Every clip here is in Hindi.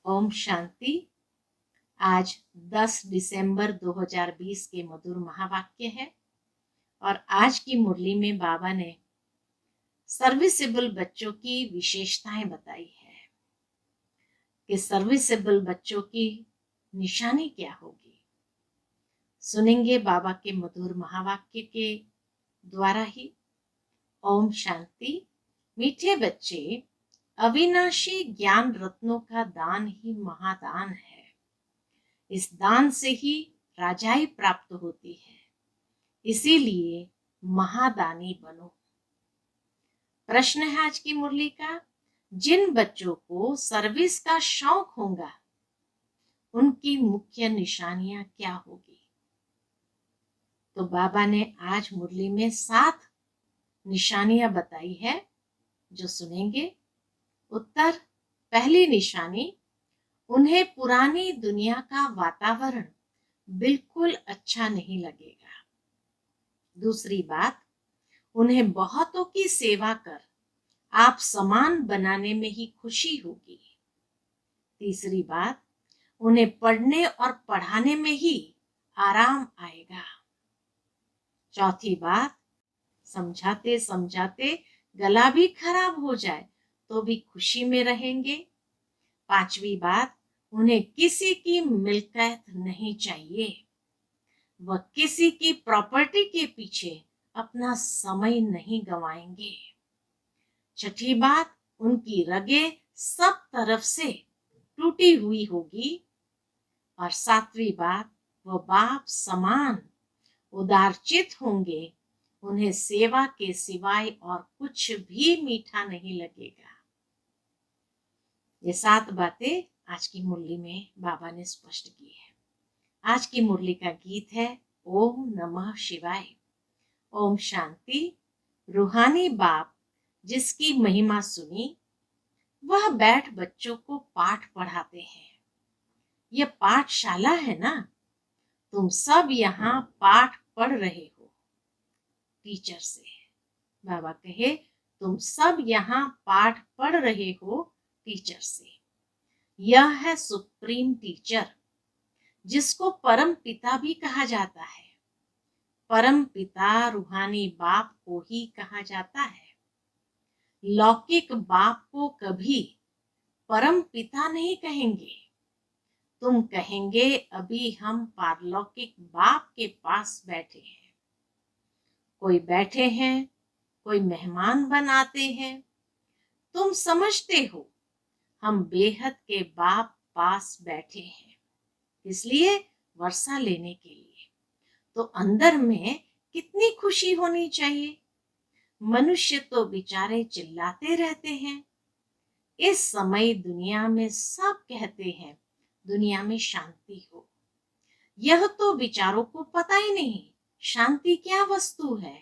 ओम शांति। आज 10 दिसंबर 2020 के मधुर महावाक्य है और आज की मुरली में बाबा ने सर्विसेबल बच्चों की विशेषताएं बताई है कि सर्विसेबल बच्चों की निशानी क्या होगी। सुनेंगे बाबा के मधुर महावाक्य के द्वारा ही। ओम शांति। मीठे बच्चे, अविनाशी ज्ञान रत्नों का दान ही महादान है। इस दान से ही राजाई प्राप्त होती है, इसीलिए महादानी बनो। प्रश्न है आज की मुरली का, जिन बच्चों को सर्विस का शौक होगा उनकी मुख्य निशानियां क्या होगी। तो बाबा ने आज मुरली में 7 निशानियां बताई है जो सुनेंगे। उत्तर, पहली निशानी, उन्हें पुरानी दुनिया का वातावरण बिल्कुल अच्छा नहीं लगेगा। दूसरी बात, उन्हें बहुतों की सेवा कर आप समान बनाने में ही खुशी होगी। तीसरी बात, उन्हें पढ़ने और पढ़ाने में ही आराम आएगा। चौथी बात, समझाते समझाते गला भी खराब हो जाए तो भी खुशी में रहेंगे। पांचवी बात, उन्हें किसी की मिल्कियत नहीं चाहिए। वह किसी की प्रॉपर्टी के पीछे अपना समय नहीं गंवाएंगे। छठी बात, उनकी रगें सब तरफ से टूटी हुई होगी। और सातवीं बात, वह बाप समान उदारचित होंगे। उन्हें सेवा के सिवाय और कुछ भी मीठा नहीं लगेगा। ये 7 बातें आज की मुरली में बाबा ने स्पष्ट की है। आज की मुरली का गीत है ओम नमः शिवाय। ओम शांति। रूहानी बाप जिसकी महिमा सुनी, वह बैठ बच्चों को पाठ पढ़ाते हैं। यह पाठशाला है ना, तुम सब यहाँ पाठ पढ़ रहे हो। टीचर से बाबा कहे, तुम सब यहाँ पाठ पढ़ रहे हो टीचर से। यह है सुप्रीम टीचर, जिसको परम पिता भी कहा जाता है। परम पिता रूहानी बाप को ही कहा जाता है। लौकिक बाप को कभी परम पिता नहीं कहेंगे। तुम कहेंगे अभी हम पारलौकिक बाप के पास बैठे हैं। कोई बैठे हैं, कोई मेहमान बनाते हैं। तुम समझते हो हम बेहद के बाप पास बैठे हैं, इसलिए वर्षा लेने के लिए। तो अंदर में कितनी खुशी होनी चाहिए। मनुष्य तो बेचारे चिल्लाते रहते हैं। इस समय दुनिया में सब कहते हैं दुनिया में शांति हो। यह तो विचारों को पता ही नहीं शांति क्या वस्तु है।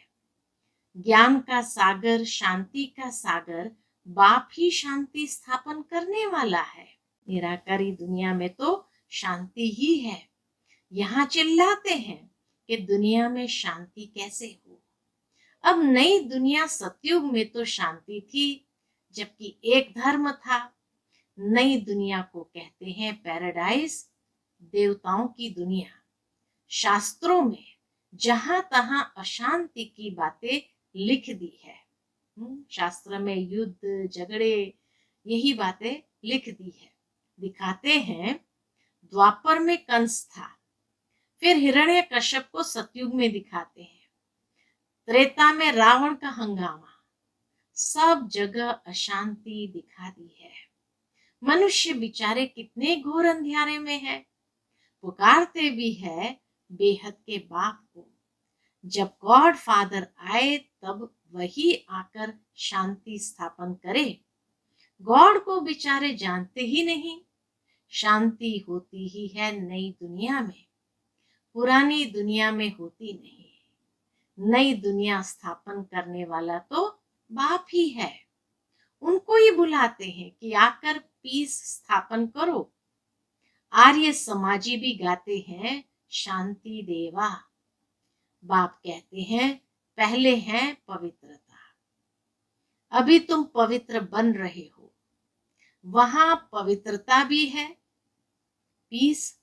ज्ञान का सागर, शांति का सागर बाप ही शांति स्थापन करने वाला है। निराकारी दुनिया में तो शांति ही है। यहाँ चिल्लाते हैं कि दुनिया में शांति कैसे हो। अब नई दुनिया, सतयुग में तो शांति थी, जबकि एक धर्म था। नई दुनिया को कहते हैं पैराडाइज, देवताओं की दुनिया। शास्त्रों में जहां तहां अशांति की बातें लिख दी है। शास्त्र में युद्ध, झगड़े, यही बातें लिख दी है। दिखाते हैं द्वापर में कंस था, फिर हिरण्यकश्यप को सतयुग में दिखाते हैं। त्रेता में रावण का हंगामा, सब जगह अशांति दिखा दी है। मनुष्य बेचारे कितने घोर अंधियारे में है। पुकारते भी है बेहद के बाप को। जब गॉड फादर आए तब वही आकर शांति स्थापन करे। गॉड को बेचारे जानते ही नहीं। शांति होती ही है नई दुनिया में, पुरानी दुनिया में होती नहीं। नई दुनिया स्थापन करने वाला तो बाप ही है। उनको ही बुलाते हैं कि आकर पीस स्थापन करो। आर्य समाजी भी गाते हैं शांति देवा। बाप कहते हैं पहले है पवित्रता, अभी तुम पवित्र बन रहे हो। वहां पवित्रता भी है, पीस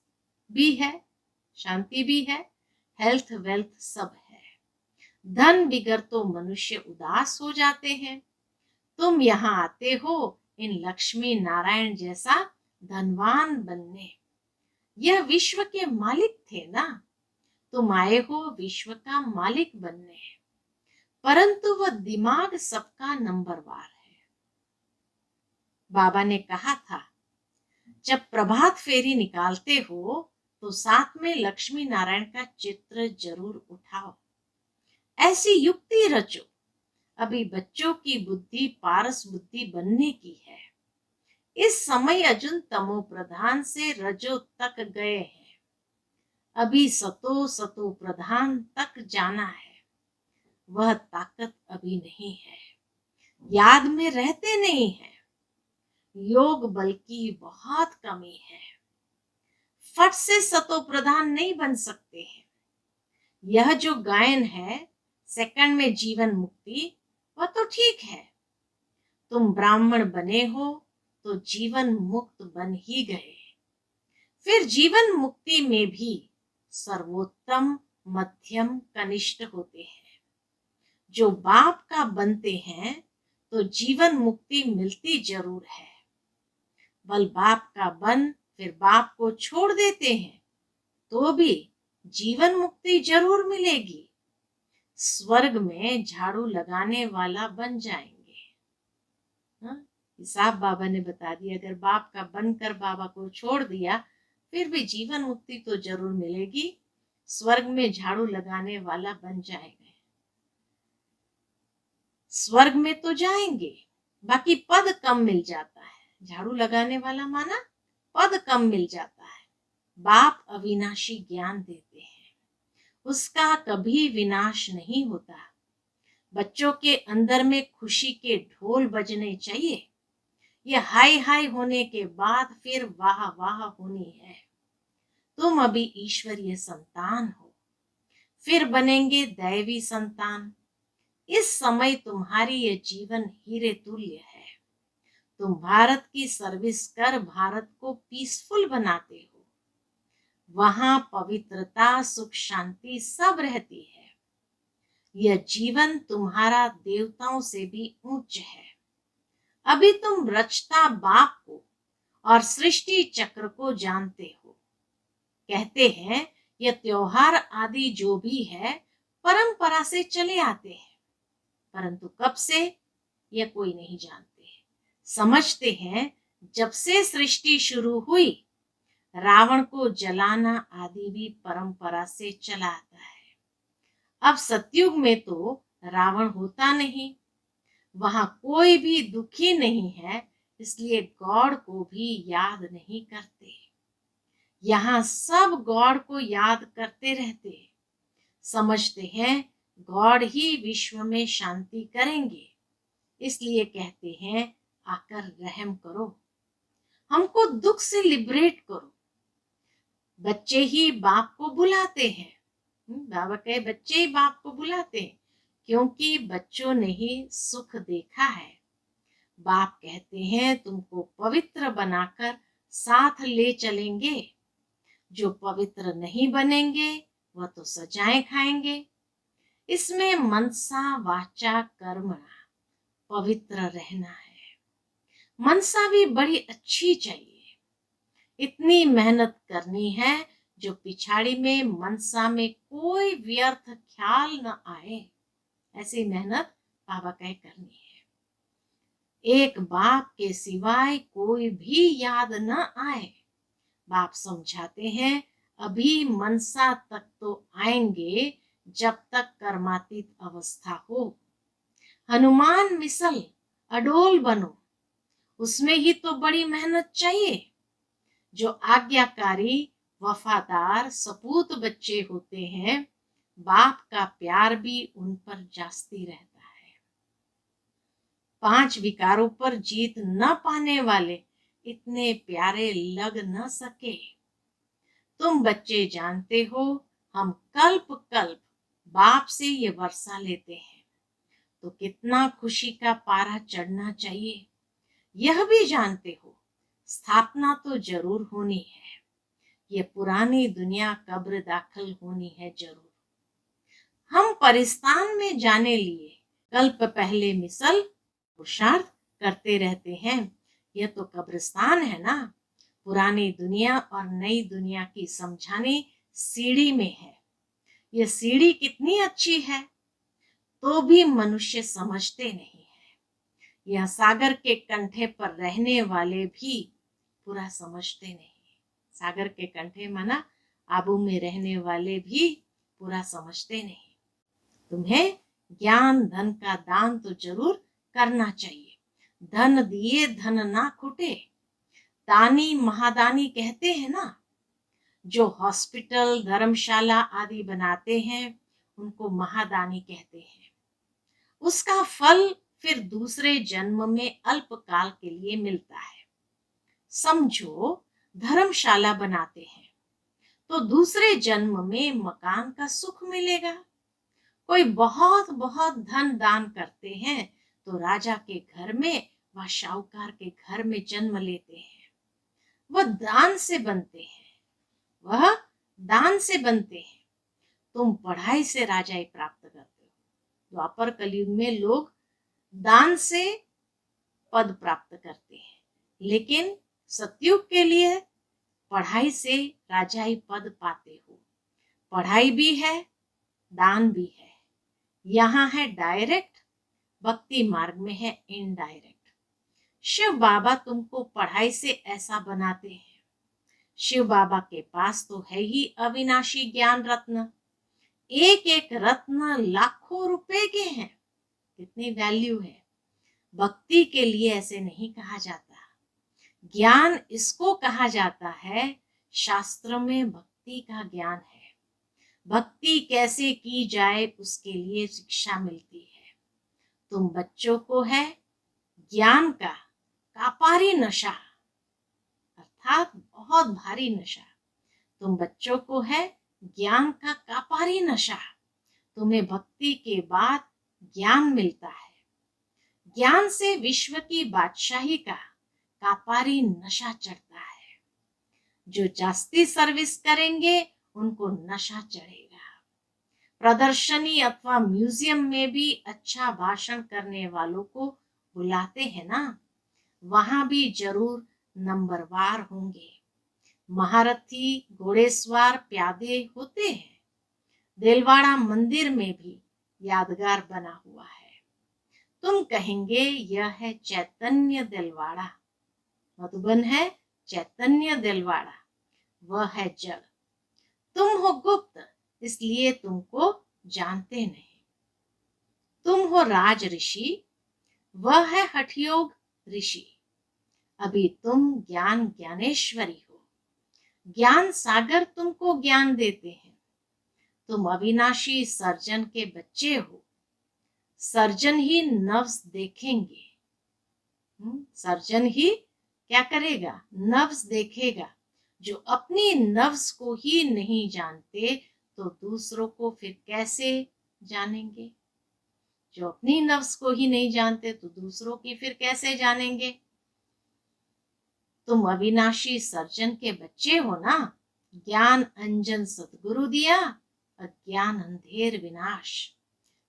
भी है, शांति भी है, हेल्थ वेल्थ सब है। धन बिगर तो मनुष्य उदास हो जाते हैं। तुम यहाँ आते हो इन लक्ष्मी नारायण जैसा धनवान बनने। यह विश्व के मालिक थे ना, तुम आए हो विश्व का मालिक बनने। परंतु वह दिमाग सबका नंबरवार है। बाबा ने कहा था, जब प्रभात फेरी निकालते हो तो साथ में लक्ष्मी नारायण का चित्र जरूर उठाओ। ऐसी युक्ति रचो, अभी बच्चों की बुद्धि पारस बुद्धि बनने की है। इस समय अर्जुन तमो प्रधान से रजो तक गए हैं, अभी सतो सतो प्रधान तक जाना है। वह ताकत अभी नहीं है, याद में रहते नहीं है, योग बल की बहुत कमी है। फट से सतो प्रधान नहीं बन सकते हैं। यह जो गायन है सेकंड में जीवन मुक्ति, वह तो ठीक है। तुम ब्राह्मण बने हो तो जीवन मुक्त बन ही गए। फिर जीवन मुक्ति में भी सर्वोत्तम मध्यम कनिष्ठ होते हैं। जो बाप का बनते हैं तो जीवन मुक्ति मिलती जरूर है। बल बाप का बन फिर बाप को छोड़ देते हैं तो भी जीवन मुक्ति जरूर मिलेगी। स्वर्ग में झाड़ू लगाने वाला बन जाएंगे। हाँ? हिसाब बाबा ने बता दिया। अगर बाप का बनकर बाबा को छोड़ दिया फिर भी जीवन मुक्ति तो जरूर मिलेगी। स्वर्ग में झाड़ू लगाने वाला बन जाएंगे। स्वर्ग में तो जाएंगे, बाकी पद कम मिल जाता है। झाड़ू लगाने वाला माना पद कम मिल जाता है। बाप अविनाशी ज्ञान देते हैं, उसका कभी विनाश नहीं होता। बच्चों के अंदर में खुशी के ढोल बजने चाहिए। ये हाय हाय होने के बाद फिर वाह वाह होनी है। तुम अभी ईश्वरीय संतान हो, फिर बनेंगे दैवी संतान। इस समय तुम्हारी ये जीवन हीरे तुल्य है। तुम भारत की सर्विस कर भारत को पीसफुल बनाते हो। वहां पवित्रता सुख शांति सब रहती है। यह जीवन तुम्हारा देवताओं से भी उच्च है। अभी तुम रचता बाप को और सृष्टि चक्र को जानते हो। कहते हैं यह त्योहार आदि जो भी है परंपरा से चले आते हैं, परंतु कब से यह कोई नहीं जानते। समझते हैं जब से सृष्टि शुरू हुई रावण को जलाना आदि भी परंपरा से चला आता है। अब सतयुग में तो रावण होता नहीं, वहां कोई भी दुखी नहीं है, इसलिए गॉड को भी याद नहीं करते। यहाँ सब गॉड को याद करते रहते। समझते हैं गॉड ही विश्व में शांति करेंगे, इसलिए कहते हैं आकर रहम करो, हमको दुख से लिबरेट करो। बच्चे ही बाप को बुलाते हैं। बाबा कहे बच्चे ही बाप को बुलाते हैं क्योंकि बच्चों ने ही सुख देखा है। बाप कहते हैं तुमको पवित्र बनाकर साथ ले चलेंगे। जो पवित्र नहीं बनेंगे वह तो सजाएं खाएंगे। इसमें मनसा वाचा कर्मणा पवित्र रहना है। मनसा भी बड़ी अच्छी चाहिए। इतनी मेहनत करनी है जो पिछाड़ी में मनसा में कोई व्यर्थ ख्याल न आए। ऐसी मेहनत बाबा कहे करनी है। एक बाप के सिवाय कोई भी याद न आए। बाप समझाते हैं अभी मनसा तक तो आएंगे जब तक कर्मातीत अवस्था हो। हनुमान मिसल अडोल बनो, उसमें ही तो बड़ी मेहनत चाहिए। जो आज्ञाकारी वफादार सपूत बच्चे होते हैं बाप का प्यार भी उन पर जास्ती रहता है। 5 विकारों पर जीत न पाने वाले इतने प्यारे लग न सके। तुम बच्चे जानते हो हम कल्प कल्प बाप से ये वर्षा लेते हैं, तो कितना खुशी का पारा चढ़ना चाहिए। यह भी जानते हो स्थापना तो जरूर होनी है, ये पुरानी दुनिया कब्र दाखिल होनी है जरूर। हम परिस्तान में जाने लिए कल्प पहले मिसल पुरुषार्थ करते रहते हैं। यह तो कब्रिस्तान है ना, पुरानी दुनिया और नई दुनिया की समझानी सीढ़ी में है। यह सीढ़ी कितनी अच्छी है तो भी मनुष्य समझते नहीं है। यह सागर के कंठे पर रहने वाले भी पूरा समझते नहीं। सागर के कंठे माना आबू में रहने वाले भी पूरा समझते नहीं। तुम्हें ज्ञान धन का दान तो जरूर करना चाहिए। धन दिए धन ना खुटे, दानी महादानी कहते हैं ना। जो हॉस्पिटल धर्मशाला आदि बनाते हैं उनको महादानी कहते हैं। उसका फल फिर दूसरे जन्म में अल्पकाल के लिए मिलता है। समझो धर्मशाला बनाते हैं तो दूसरे जन्म में मकान का सुख मिलेगा। कोई बहुत बहुत धन दान करते हैं तो राजा के घर में व शाहूकार के घर में जन्म लेते हैं। वह दान से बनते हैं, वह दान से बनते हैं। तुम पढ़ाई से राजाई प्राप्त करते हो। द्वापर कलयुग में लोग दान से पद प्राप्त करते हैं, लेकिन सतयुग के लिए पढ़ाई से राजाई पद पाते हो। पढ़ाई भी है, दान भी है। यहाँ है डायरेक्ट, भक्ति मार्ग में है इनडायरेक्ट। शिव बाबा तुमको पढ़ाई से ऐसा बनाते हैं। शिव बाबा के पास तो है ही अविनाशी ज्ञान रत्न। एक एक रत्न लाखों रुपए के हैं। कितनी वैल्यू है। भक्ति के लिए ऐसे नहीं कहा जाता। ज्ञान इसको कहा जाता है, शास्त्र में भक्ति का ज्ञान है। भक्ति कैसे की जाए उसके लिए शिक्षा मिलती है। तुम बच्चों को है ज्ञान का कापारी नशा, अर्थात बहुत भारी नशा। तुम बच्चों को है ज्ञान का कापारी नशा। तुम्हें भक्ति के बाद ज्ञान मिलता है। ज्ञान से विश्व की बादशाही का कापारी नशा चढ़ता है। जो जास्ती सर्विस करेंगे उनको नशा चढ़ेगा। प्रदर्शनी अथवा म्यूजियम में भी अच्छा भाषण करने वालों को बुलाते हैं ना, वहां भी जरूर नंबरवार होंगे। महारथी घोड़ेसवार प्यादे होते हैं। देलवाड़ा मंदिर में भी यादगार बना हुआ है। तुम कहेंगे यह है चैतन्य दिलवाड़ा। मधुबन है चैतन्य दिलवाड़ा, वह है जड़। तुम हो गुप्त इसलिए तुमको जानते नहीं। तुम हो राज ऋषि, वह है हठयोग ऋषि। अभी तुम ज्ञान ज्ञानेश्वरी हो। ज्ञान सागर तुमको ज्ञान देते हैं। तुम अविनाशी सर्जन के बच्चे हो। सर्जन ही नव्स देखेंगे। सर्जन ही क्या करेगा? नव्स देखेगा। जो अपनी नव्स को ही नहीं जानते तो दूसरों को फिर कैसे जानेंगे? जो अपनी नव्स को ही नहीं जानते तो दूसरों की फिर कैसे जानेंगे? तुम अविनाशी सर्जन के बच्चे हो ना। ज्ञान अंजन सतगुरु दिया, अज्ञान अंधेर विनाश।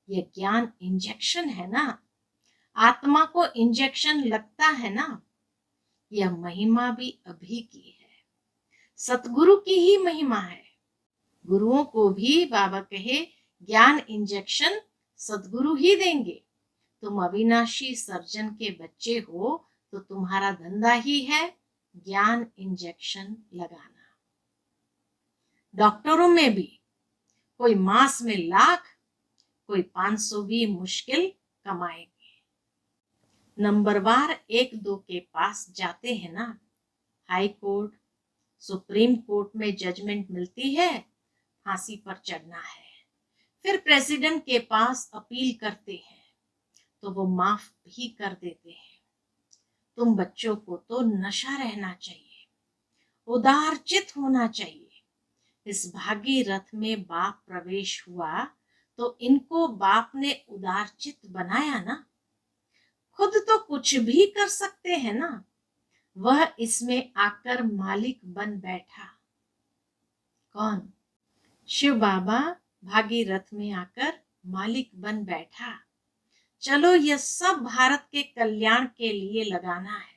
यह ज्ञान इंजेक्शन है ना, आत्मा को इंजेक्शन लगता है ना। यह महिमा भी अभी की है, सतगुरु की ही महिमा है। गुरुओं को भी बाबा कहे ज्ञान इंजेक्शन सतगुरु ही देंगे। तुम अविनाशी सर्जन के बच्चे हो तो तुम्हारा धंधा ही है ज्ञान इंजेक्शन लगाना। डॉक्टरों में भी कोई मास में लाख, कोई 500 भी मुश्किल कमाएंगे। नंबरवार 1-2 के पास जाते हैं ना। हाई कोर्ट, सुप्रीम कोर्ट में जजमेंट मिलती है, फांसी पर चढ़ना है। फिर प्रेसिडेंट के पास अपील करते हैं तो वो माफ भी कर देते हैं। तुम बच्चों को तो नशा रहना चाहिए, उदारचित होना चाहिए। इस भागी रथ में बाप प्रवेश हुआ तो इनको बाप ने उदारचित बनाया ना। खुद तो कुछ भी कर सकते हैं ना, वह इसमें आकर मालिक बन बैठा। कौन? शिव बाबा भागीरथ में आकर मालिक बन बैठा। चलो यह सब भारत के कल्याण के लिए लगाना है।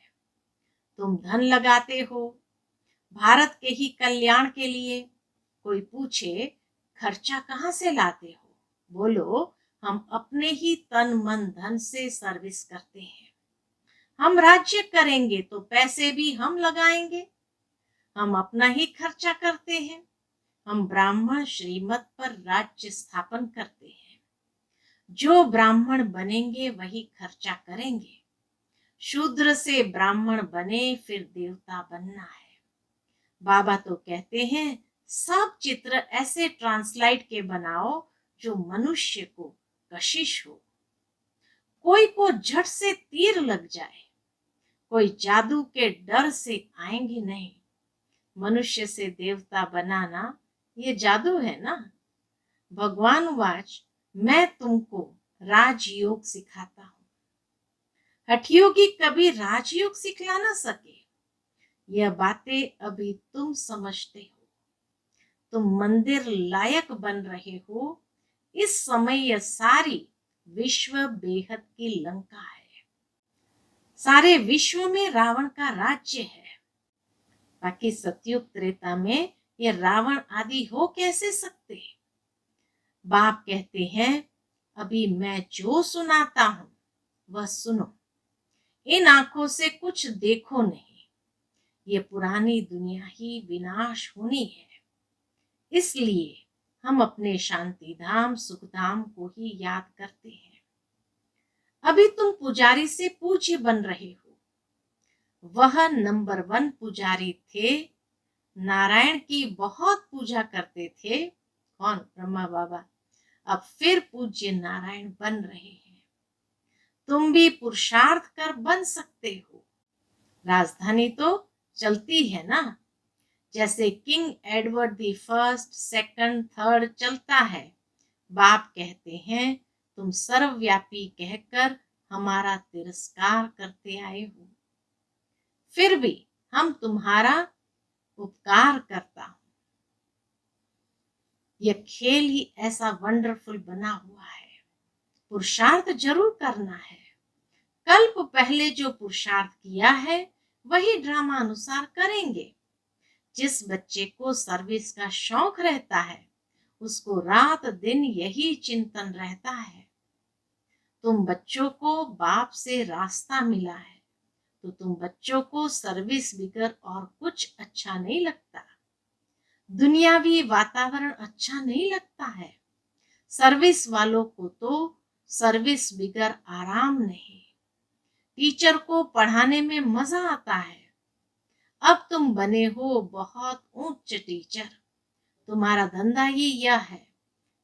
तुम धन लगाते हो भारत के ही कल्याण के लिए। कोई पूछे खर्चा कहाँ से लाते हो? बोलो हम अपने ही तन मन धन से सर्विस करते हैं। हम राज्य करेंगे तो पैसे भी हम लगाएंगे। हम अपना ही खर्चा करते हैं। हम ब्राह्मण श्रीमत पर राज्य स्थापन करते हैं। जो ब्राह्मण बनेंगे वही खर्चा करेंगे। शूद्र से ब्राह्मण बने फिर देवता बनना है। बाबा तो कहते हैं सब चित्र ऐसे ट्रांसलाइट के बनाओ जो मनुष्य को कशिश हो। कोई को झट से तीर लग जाए, कोई जादू के डर से आएंगे नहीं। मनुष्य से देवता बनाना ये जादू है ना। भगवान वाच मैं तुमको राजयोग सिखाता हूँ। हठयोगी कभी राजयोग सिखला ना सके। यह बातें अभी तुम समझते हो। तुम मंदिर लायक बन रहे हो। इस समय यह सारी विश्व बेहद की लंका है। सारे विश्व में रावण का राज्य है। बाकी सतयुग त्रेता में ये रावण आदि हो कैसे सकते? बाप कहते हैं अभी मैं जो सुनाता हूं वह सुनो। इन आंखों से कुछ देखो नहीं। ये पुरानी दुनिया ही विनाश होनी है। इसलिए हम अपने शांति धाम सुखधाम को ही याद करते हैं। अभी तुम पुजारी से पूज्य बन रहे हो। वह नंबर 1 पुजारी थे। नारायण की बहुत पूजा करते थे। कौन? ब्रह्मा बाबा। अब फिर पूज्य नारायण बन रहे हैं। तुम भी पुरुषार्थ कर बन सकते हो। राजधानी तो चलती है ना। जैसे king Edward the first second third चलता है। बाप कहते हैं तुम सर्वव्यापी कहकर हमारा तिरस्कार करते आए हो। फिर भी हम तुम्हारा उपकार करता हूं। यह खेल ही ऐसा वंडरफुल बना हुआ है। पुरुषार्थ जरूर करना है। कल्प पहले जो पुरुषार्थ किया है वही ड्रामा अनुसार करेंगे। जिस बच्चे को सर्विस का शौक रहता है उसको रात दिन यही चिंतन रहता है। तुम बच्चों को बाप से रास्ता मिला है तो तुम बच्चों को सर्विस बिगर और कुछ अच्छा नहीं लगता। दुनियावी वातावरण अच्छा नहीं लगता है। सर्विस वालों को तो सर्विस बिगर आराम नहीं। टीचर को पढ़ाने में मजा आता है। अब तुम बने हो बहुत उच्च टीचर। तुम्हारा धंधा ही यह है।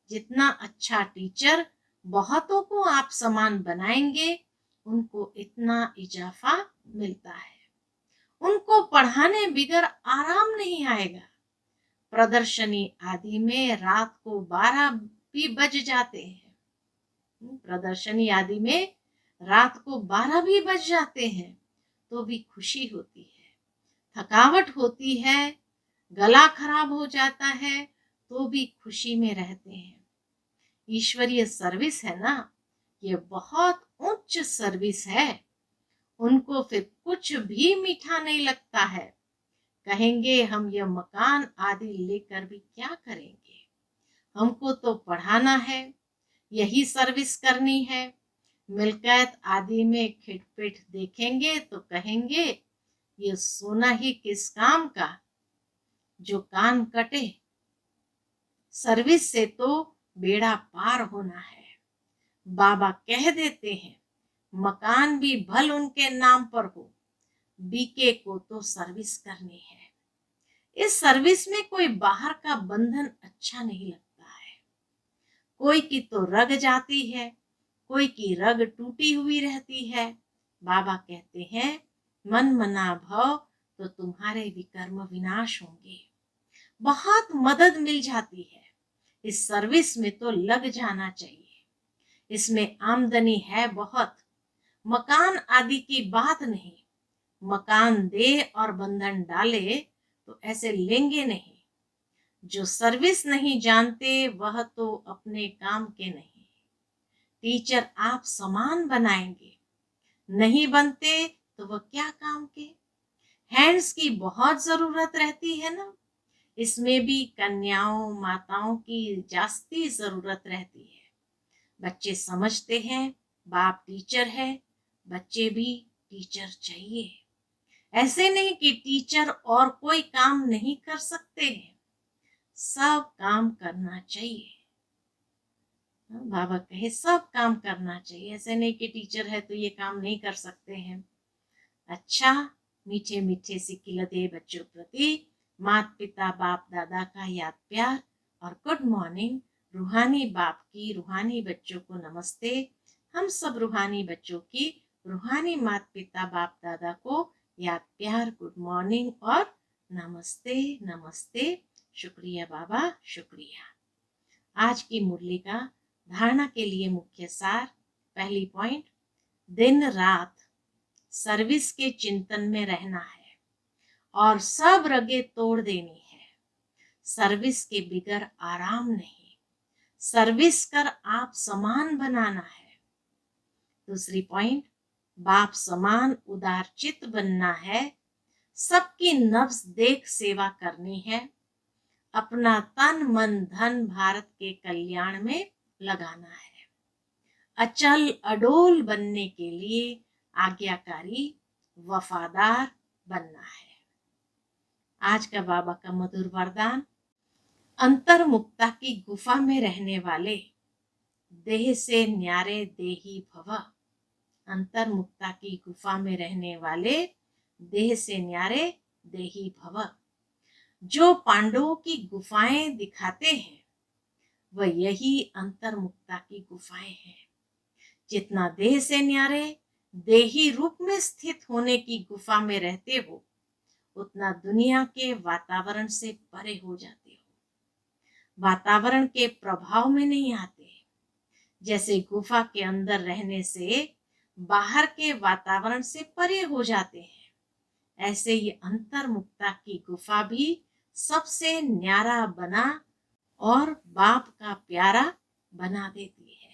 जितना अच्छा टीचर बहुतों को आप समान बनाएंगे उनको इतना इजाफा मिलता है। उनको पढ़ाने बिगर आराम नहीं आएगा। प्रदर्शनी आदि में रात को 12 भी बज जाते हैं। प्रदर्शनी आदि में रात को 12 भी बज जाते हैं तो भी खुशी होती है। थकावट होती है, गला खराब हो जाता है तो भी खुशी में रहते हैं। ईश्वरीय सर्विस है ना, ये बहुत उच्च सर्विस है। उनको फिर कुछ भी मीठा नहीं लगता है। कहेंगे हम यह मकान आदि लेकर भी क्या करेंगे। हमको तो पढ़ाना है, यही सर्विस करनी है। मिल्कियत आदि में खिटपिट देखेंगे तो कहेंगे ये सोना ही किस काम का जो कान कटे। सर्विस से तो बेड़ा पार होना है। बाबा कह देते हैं मकान भी भल उनके नाम पर हो, बीके को तो सर्विस करनी है। इस सर्विस में कोई बाहर का बंधन अच्छा नहीं लगता है। कोई की तो रग जाती है, कोई की रग टूटी हुई रहती है। बाबा कहते हैं मन मना भव तो तुम्हारे विकर्म विनाश होंगे। बहुत मदद मिल जाती है। इस सर्विस में तो लग जाना चाहिए। इसमें आमदनी है बहुत। मकान आदि की बात नहीं। मकान दे और बंधन डाले तो ऐसे लेंगे नहीं। जो सर्विस नहीं जानते वह तो अपने काम के नहीं। टीचर आप समान बनाएंगे, नहीं बनते तो वह क्या काम के। हैंड्स की बहुत जरूरत रहती है ना, इसमें भी कन्याओं माताओं की जास्ती जरूरत रहती है। बच्चे समझते हैं बाप टीचर है, बच्चे भी टीचर चाहिए। ऐसे नहीं कि टीचर और कोई काम नहीं कर सकते हैं, सब काम करना चाहिए। बाबा कहे सब काम करना चाहिए, ऐसे नहीं कि टीचर है तो ये काम नहीं कर सकते हैं। अच्छा, मीठे मीठे सिकिलते बच्चों प्रति माता पिता बाप दादा का याद प्यार और गुड मॉर्निंग। रूहानी बाप की रूहानी बच्चों को नमस्ते। हम सब रूहानी बच्चों की रूहानी माता पिता बाप दादा को याद प्यार, गुड मॉर्निंग और नमस्ते नमस्ते। शुक्रिया बाबा, शुक्रिया। आज की मुरली का धारणा के लिए मुख्य सार। पहली पॉइंट, दिन रात सर्विस के चिंतन में रहना है और सब रगे तोड़ देनी है। सर्विस के बिगर आराम नहीं, सर्विस कर आप समान बनाना है। दूसरी पॉइंट, बाप समान उदार चित्त बनना है, सबकी नब्ज देख सेवा करनी है, अपना तन मन धन भारत के कल्याण में लगाना है। अचल अडोल बनने के लिए आज्ञाकारी वफादार बनना है। आज का बाबा का मधुर वरदान, अंतर्मुक्ता की गुफा में रहने वाले देह से न्यारे देही भव। अंतर्मुक्ता की गुफा में रहने वाले देह से न्यारे देही भव। जो पांडवों की गुफाएं दिखाते हैं वह यही अंतर्मुक्ता की गुफाएं हैं। जितना देह से न्यारे देही रूप में स्थित होने की गुफा में रहते हो, उतना दुनिया के वातावरण से परे हो जाते हो, वातावरण के प्रभाव में नहीं आते। जैसे गुफा के अंदर रहने से बाहर के वातावरण से परे हो जाते हैं, ऐसे ही अंतर्मुक्ता की गुफा भी सबसे न्यारा बना और बाप का प्यारा बना देती है।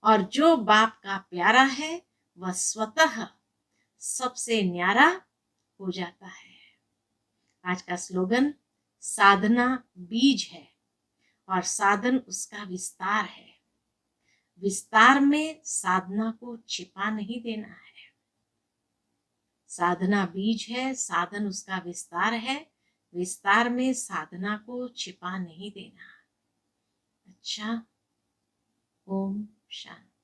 और जो बाप का प्यारा है वह स्वतः सबसे न्यारा हो जाता है। आज का स्लोगन, साधना बीज है और साधन उसका विस्तार है। विस्तार में साधना को छिपा नहीं देना है। साधना बीज है, साधन उसका विस्तार है, विस्तार में साधना को छिपा नहीं देना। अच्छा, ओम शांति।